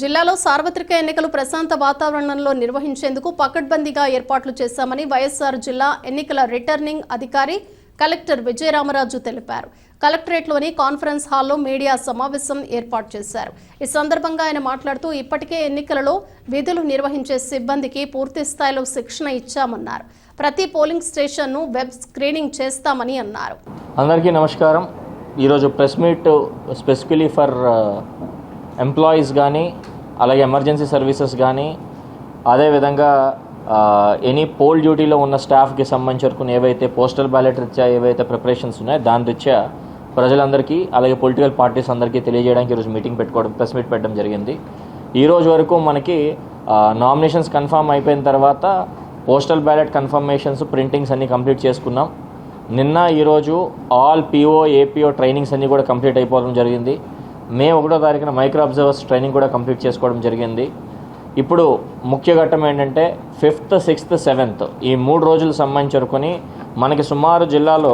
జిల్లాలో సార్వత్రిక ఎన్నికలు ప్రశాంత వాతావరణంలో నిర్వహించేందుకు పకడ్బందీగా ఏర్పాట్లు చేశామని వైఎస్ఆర్ జిల్లా ఎన్నికల రిటర్నింగ్ అధికారి కలెక్టర్ విజయరామరాజు తెలిపారు. కలెక్టరేట్లోని కాన్ఫరెన్స్ హాల్లో మీడియా సమావేశం ఏర్పాటు చేశారు. ఈ సందర్భంగా ఆయన మాట్లాడుతూ ఇప్పటికే ఎన్నికలలో విధులు నిర్వహించే సిబ్బందికి పూర్తి స్థాయిలో శిక్షణ ఇచ్చామన్నారు. ప్రతి పోలింగ్ స్టేషన్ను వెబ్ స్క్రీనింగ్ చేస్తామని అన్నారు. అందరికీ నమస్కారం. ఈరోజు press meet specifically for employees కానీ అలాగే ఎమర్జెన్సీ సర్వీసెస్ కానీ అదేవిధంగా ఎనీ పోల్ డ్యూటీలో ఉన్న స్టాఫ్కి సంబంధించుకుని ఏవైతే పోస్టల్ బ్యాలెట్ రీత్యా ఏవైతే ప్రిపరేషన్స్ ఉన్నాయో దాని రీత్యా ప్రజలందరికీ అలాగే పొలిటికల్ పార్టీస్ అందరికీ తెలియజేయడానికి ఈరోజు మీటింగ్ పెట్టుకోవడం ప్రెస్ మీట్ పెట్టడం జరిగింది. ఈరోజు వరకు మనకి నామినేషన్స్ కన్ఫర్మ్ అయిపోయిన తర్వాత పోస్టల్ బ్యాలెట్ కన్ఫర్మేషన్స్ ప్రింటింగ్స్ అన్నీ కంప్లీట్ చేసుకున్నాం. నిన్న ఈరోజు ఆల్ పిఓ ఏపీఓ ట్రైనింగ్స్ అన్నీ కూడా కంప్లీట్ అయిపోవడం జరిగింది. మే 1వ తారీఖున మైక్రో అబ్జర్వర్స్ ట్రైనింగ్ కూడా కంప్లీట్ చేసుకోవడం జరిగింది. ఇప్పుడు ముఖ్య ఘట్టం ఏంటంటే 5th, 6th, 7th ఈ 3 రోజులు సంబంధించుకొని మనకి సుమారు జిల్లాలో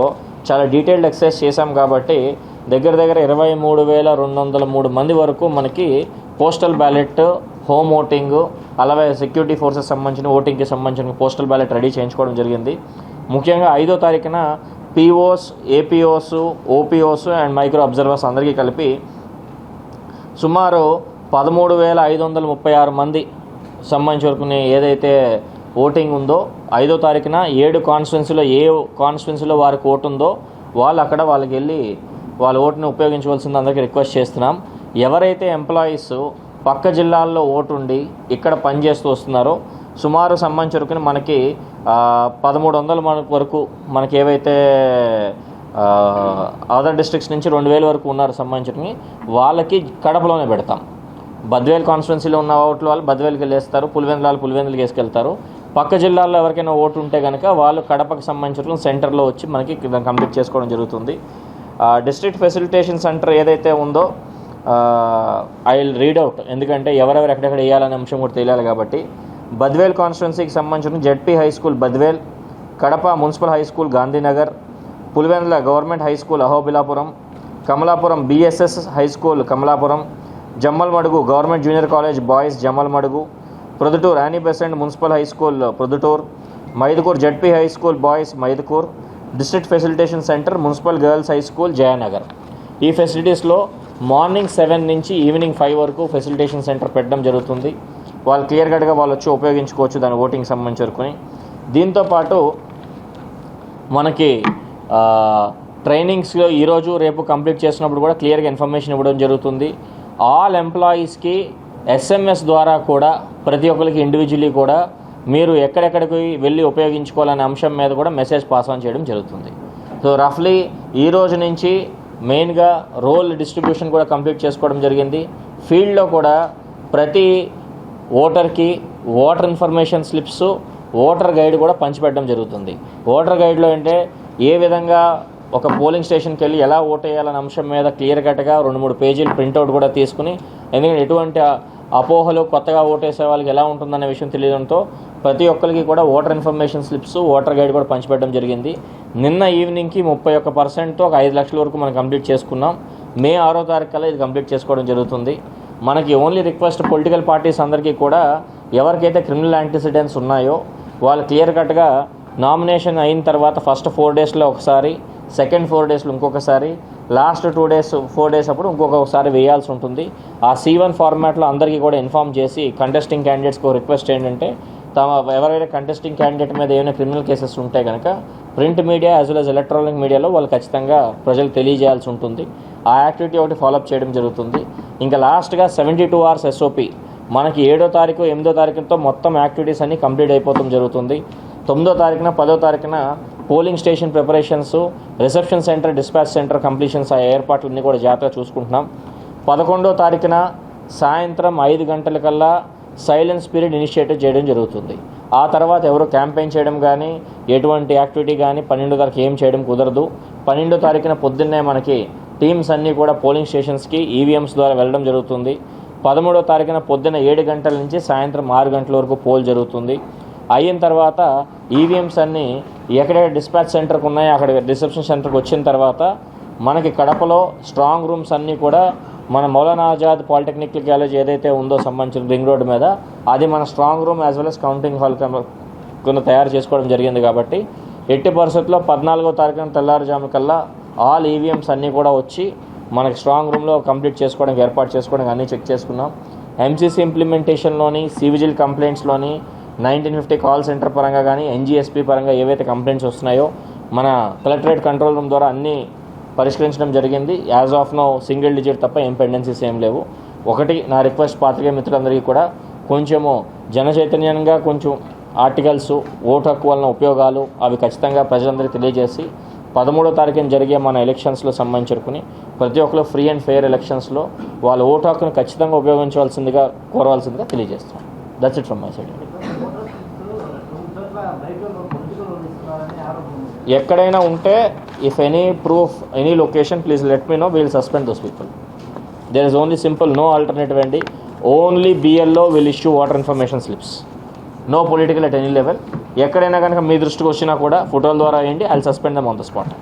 చాలా డీటెయిల్డ్ ఎక్సర్సైజ్ చేశాం కాబట్టి దగ్గర 23,203 మంది వరకు మనకి పోస్టల్ బ్యాలెట్, హోమ్ ఓటింగ్ అలాగే సెక్యూరిటీ ఫోర్సెస్ సంబంధించిన ఓటింగ్కి సంబంధించిన పోస్టల్ బ్యాలెట్ రెడీ చేయించుకోవడం జరిగింది. ముఖ్యంగా 5వ తారీఖున POs, APOs, OPOs and micro observers అందరికీ కలిపి సుమారు 13,536 మంది సంబంధించుకుని ఏదైతే ఓటింగ్ ఉందో 5వ తారీఖున 7 కాన్స్టిట్యున్సీలో ఏ కాన్స్టిట్యున్సీలో వారికి ఓటు ఉందో వాళ్ళు అక్కడ వాళ్ళకి వెళ్ళి వాళ్ళ ఓటుని ఉపయోగించవలసింది అందరికీ రిక్వెస్ట్ చేస్తున్నాం. ఎవరైతే ఎంప్లాయీస్ పక్క జిల్లాల్లో ఓటు ఉండి ఇక్కడ పనిచేస్తూ వస్తున్నారో సుమారు సంబంధించుకుని మనకి 1,300 వరకు మనకి ఏవైతే అదర్ డిస్ట్రిక్ట్స్ నుంచి 2,000 వరకు ఉన్నారు సంబంధించుకుని వాళ్ళకి కడపలోనే పెడతాం. బద్వేల్ కాన్స్టిట్యున్సీలో ఉన్న ఓట్లు వాళ్ళు బద్వేల్కి వెళ్ళేస్తారు, పులివెందులకి వేసుకెళ్తారు. పక్క జిల్లాల్లో ఎవరికైనా ఓటు ఉంటే కనుక వాళ్ళు కడపకు సంబంధించిన సెంటర్లో వచ్చి మనకి కంప్లీట్ చేసుకోవడం జరుగుతుంది. డిస్ట్రిక్ట్ ఫెసిలిటేషన్ సెంటర్ ఏదైతే ఉందో ఐ విల్ రీడ్ అవుట్, ఎందుకంటే ఎవరెవరు ఎక్కడెక్కడ వేయాలనే అంశం కూడా తెలియాలి కాబట్టి బద్వేల్ కాన్స్టిట్యున్సీకి సంబంధించిన ZP high school Badvel, Kadapa municipal high school Gandhinagar, Pulivendula government high school Ahobilapuram, Kamalapuram BSS high school Kamalapuram, Jammalamadugu government junior college boys Jammalamadugu, Proddatur Annie Besant municipal high school Proddatur, Mydukur ZP high school boys Mydukur, district facilitation centre municipal girls high school Jayanagar. ఈ ఫెసిలిటీస్లో morning 7 నుంచి evening 5 వరకు facilitation centre పెట్టడం జరుగుతుంది. వాళ్ళు clear కట్గా వాళ్ళు వచ్చి ఉపయోగించుకోవచ్చు దాని ఓటింగ్ సంబంధించి వరకుని. దీంతోపాటు మనకి ట్రైనింగ్స్లో ఈరోజు రేపు కంప్లీట్ చేసినప్పుడు కూడా క్లియర్గా ఇన్ఫర్మేషన్ ఇవ్వడం జరుగుతుంది. ఆల్ ఎంప్లాయీస్కి SMS ద్వారా కూడా ప్రతి ఒక్కరికి ఇండివిజువల్లీ కూడా మీరు ఎక్కడెక్కడికి వెళ్ళి ఉపయోగించుకోవాలనే అంశం మీద కూడా మెసేజ్ పాస్ ఆన్ చేయడం జరుగుతుంది. సో రఫ్లీ ఈ రోజు నుంచి మెయిన్గా రోల్ డిస్ట్రిబ్యూషన్ కూడా కంప్లీట్ చేసుకోవడం జరిగింది. ఫీల్డ్లో కూడా ప్రతి ఓటర్కి voter information slips, voter guide కూడా పంచిపెట్టడం జరుగుతుంది. ఓటర్ గైడ్లో అంటే ఏ విధంగా ఒక పోలింగ్ స్టేషన్కి వెళ్ళి ఎలా ఓటు వేయాలనే అంశం మీద క్లియర్ కట్గా 2-3 పేజీలు ప్రింట్అవుట్ కూడా తీసుకుని, ఎందుకంటే ఎటువంటి అపోహలు కొత్తగా ఓటేసే వాళ్ళకి ఎలా ఉంటుందనే విషయం తెలియడంతో ప్రతి ఒక్కరికి కూడా voter information slips, voter guide కూడా పంచిపెట్టడం జరిగింది. నిన్న ఈవినింగ్కి 31%తో 5 లక్షల వరకు మనం కంప్లీట్ చేసుకున్నాం. మే 6వ తారీఖు కల్లా ఇది కంప్లీట్ చేసుకోవడం జరుగుతుంది. మనకి ఓన్లీ రిక్వెస్ట్ పొలిటికల్ పార్టీస్ అందరికీ కూడా ఎవరికైతే క్రిమినల్ యాంటిసిడెంట్స్ ఉన్నాయో వాళ్ళు క్లియర్ కట్గా నామినేషన్ అయిన తర్వాత ఫస్ట్ 4 డేస్లో ఒకసారి, సెకండ్ 4 డేస్లో ఇంకొకసారి, లాస్ట్ 2 డేస్ 4 డేస్ అప్పుడు ఇంకొకసారి వేయాల్సి ఉంటుంది. ఆ C1 ఫార్మాట్లో అందరికీ కూడా ఇన్ఫామ్ చేసి కంటెస్టింగ్ క్యాండిడేట్స్కి రిక్వెస్ట్ ఏంటంటే ఎవరైనా కంటెస్టింగ్ క్యాండిడేట్ మీద ఏమైనా క్రిమినల్ కేసెస్ ఉంటే కనుక print media as well as electronic మీడియాలో వాళ్ళు ఖచ్చితంగా ప్రజలు తెలియజేయాల్సి ఉంటుంది. ఆ యాక్టివిటీ ఒకటి ఫాలోఅప్ చేయడం జరుగుతుంది. ఇంకా లాస్ట్గా 72 hours SOP మనకి 7వ తారీఖు 8వ తారీఖుతో మొత్తం యాక్టివిటీస్ అన్నీ కంప్లీట్ అయిపోవడం జరుగుతుంది. 9వ తారీఖున 10వ తారీఖున polling station preparations, reception centre, dispatch centre completions, ఆ ఏర్పాట్లన్నీ కూడా జాగ్రత్తగా చూసుకుంటున్నాం. 11వ తారీఖున సాయంత్రం 5 గంటలకల్లా సైలెన్స్ పీరియడ్ ఇనిషియేటివ్ చేయడం జరుగుతుంది. ఆ తర్వాత ఎవరు క్యాంపెయిన్ చేయడం కానీ ఎటువంటి యాక్టివిటీ కానీ 12వ తారీఖు ఏం చేయడం కుదరదు. 12వ తారీఖున పొద్దున్నే మనకి టీమ్స్ అన్నీ కూడా పోలింగ్ స్టేషన్స్కి EVMs ద్వారా వెళ్ళడం జరుగుతుంది. 13వ తారీఖున పొద్దున్న 7 గంటల నుంచి సాయంత్రం 6 గంటల వరకు పోల్ జరుగుతుంది. అయిన తర్వాత ఈవీఎంస్ అన్నీ ఎక్కడెక్కడ డిస్పాచ్ సెంటర్కి ఉన్నాయో అక్కడ రిసెప్షన్ సెంటర్కి వచ్చిన తర్వాత మనకి కడపలో స్ట్రాంగ్ రూమ్స్ అన్నీ కూడా మన మౌలానా ఆజాద్ పాలిటెక్నిక్ కాలేజ్ ఏదైతే ఉందో సంబంధించిన రింగ్ రోడ్ మీద అది మన strong room as well as counting hall కింద తయారు చేసుకోవడం జరిగింది. కాబట్టి ఎట్టి పరిస్థితుల్లో 14వ తారీఖున తెల్లారుజాము కల్లా ఆల్ ఈవీఎంస్ అన్నీ కూడా వచ్చి మనకి స్ట్రాంగ్ రూమ్లో కంప్లీట్ చేసుకోవడానికి ఏర్పాటు చేసుకోవడానికి అన్నీ చెక్ చేసుకున్నాం. ఎంసీసీ ఇంప్లిమెంటేషన్లోని సివిజిల్ కంప్లైంట్స్లోని 1950 కాల్ సెంటర్ పరంగా కానీ ఎన్జీఎస్పీ పరంగా ఏవైతే కంప్లైంట్స్ వస్తున్నాయో మన కలెక్టరేట్ కంట్రోల్ రూమ్ ద్వారా అన్నీ పరిష్కరించడం జరిగింది. As of no single digit తప్ప ఏం పెండెన్సీస్ ఏం లేవు. ఒకటి నా రిక్వెస్ట్ పాత్రికేయ మిత్రులందరికీ కూడా కొంచెము జన చైతన్యంగా కొంచెం ఆర్టికల్స్ ఓటు హక్కు వలన ఉపయోగాలు అవి ఖచ్చితంగా ప్రజలందరికీ తెలియజేసి 13వ తారీఖున జరిగే మన ఎలక్షన్స్లో సంబంధించుకుని ప్రతి ఒక్కరు ఫ్రీ అండ్ ఫెయిర్ ఎలక్షన్స్లో వాళ్ళ ఓటు హక్కును ఖచ్చితంగా ఉపయోగించవలసిందిగా కోరవలసిందిగా తెలియజేస్తాం. That's it from my side. ఎక్కడైనా ఉంటే if any proof any location please let me know, will suspend those people. There is only simple, no alternative అండి. Only BLO will issue voter information slips, no political at any level. ఎక్కడైనా కనుక మీ దృష్టికి వచ్చినా కూడా ఫోటోల ద్వారా వేయండి, I will suspend them on the spot.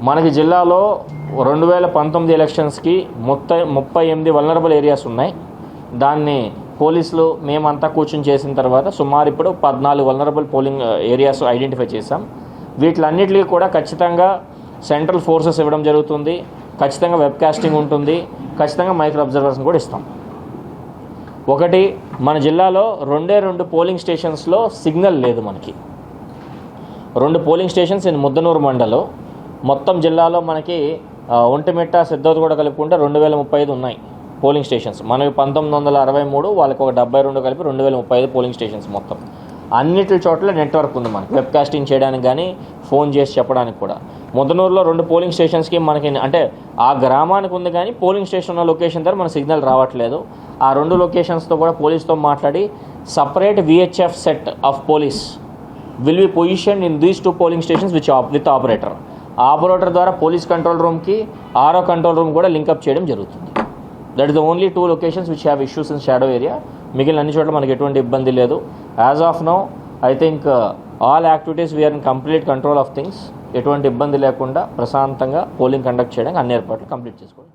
మనకి జిల్లాలో 2019 ఎలక్షన్స్కి 38 వల్నరబుల్ ఏరియాస్ ఉన్నాయి. దాన్ని పోలీసులు మేమంతా కూర్చొని చేసిన తర్వాత సుమారు ఇప్పుడు 14 వల్నరబుల్ పోలింగ్ ఏరియాస్ ఐడెంటిఫై చేశాం. వీటిలన్నిటికీ కూడా ఖచ్చితంగా సెంట్రల్ ఫోర్సెస్ ఇవ్వడం జరుగుతుంది, ఖచ్చితంగా వెబ్ కాస్టింగ్ ఉంటుంది, ఖచ్చితంగా మైక్రో అబ్జర్వర్స్ని కూడా ఇస్తాం. ఒకటి, మన జిల్లాలో 2 పోలింగ్ స్టేషన్స్లో సిగ్నల్ లేదు. మనకి 2 పోలింగ్ స్టేషన్స్ ఇన్ ముద్దనూరు మండలం. మొత్తం జిల్లాలో మనకి ఒంటిమిట్ట సిద్ధోత్ కూడా కలుపుకుంటే 2035 ఉన్నాయి పోలింగ్ స్టేషన్స్. మనకి 1963, వాళ్ళకి ఒక 72 కలిపి 2035 పోలింగ్ స్టేషన్స్ మొత్తం. అన్నిటి చోట్ల నెట్వర్క్ ఉంది మనకి వెబ్ కాస్టింగ్ చేయడానికి కానీ ఫోన్ చేసి చెప్పడానికి కూడా. ముద్దనూరులో 2 పోలింగ్ స్టేషన్స్కి మనకి అంటే ఆ గ్రామానికి ఉంది కానీ పోలింగ్ స్టేషన్ ఉన్న లొకేషన్ దగ్గర మన సిగ్నల్ రావట్లేదు. ఆ 2 లొకేషన్స్తో కూడా పోలీస్తో మాట్లాడి separate VHF set of police will be position in these 2 polling stations with operator. Operator ద్వారా పోలీస్ కంట్రోల్ రూమ్కి ఆర్ఓ కంట్రోల్ రూమ్ కూడా లింకప్ చేయడం జరుగుతుంది. That is the only 2 locations which have issues in shadow area. మిగిలిన అన్ని చోట్ల మనకి ఎటువంటి ఇబ్బంది లేదు. As of now I think all activities we are in complete control of things. ఎటువంటి ఇబ్బంది లేకుండా ప్రశాంతంగా పోలింగ్ కండక్ట్ చేయడానికి అన్ని ఏర్పాట్లు కంప్లీట్ చేసుకోవాలి.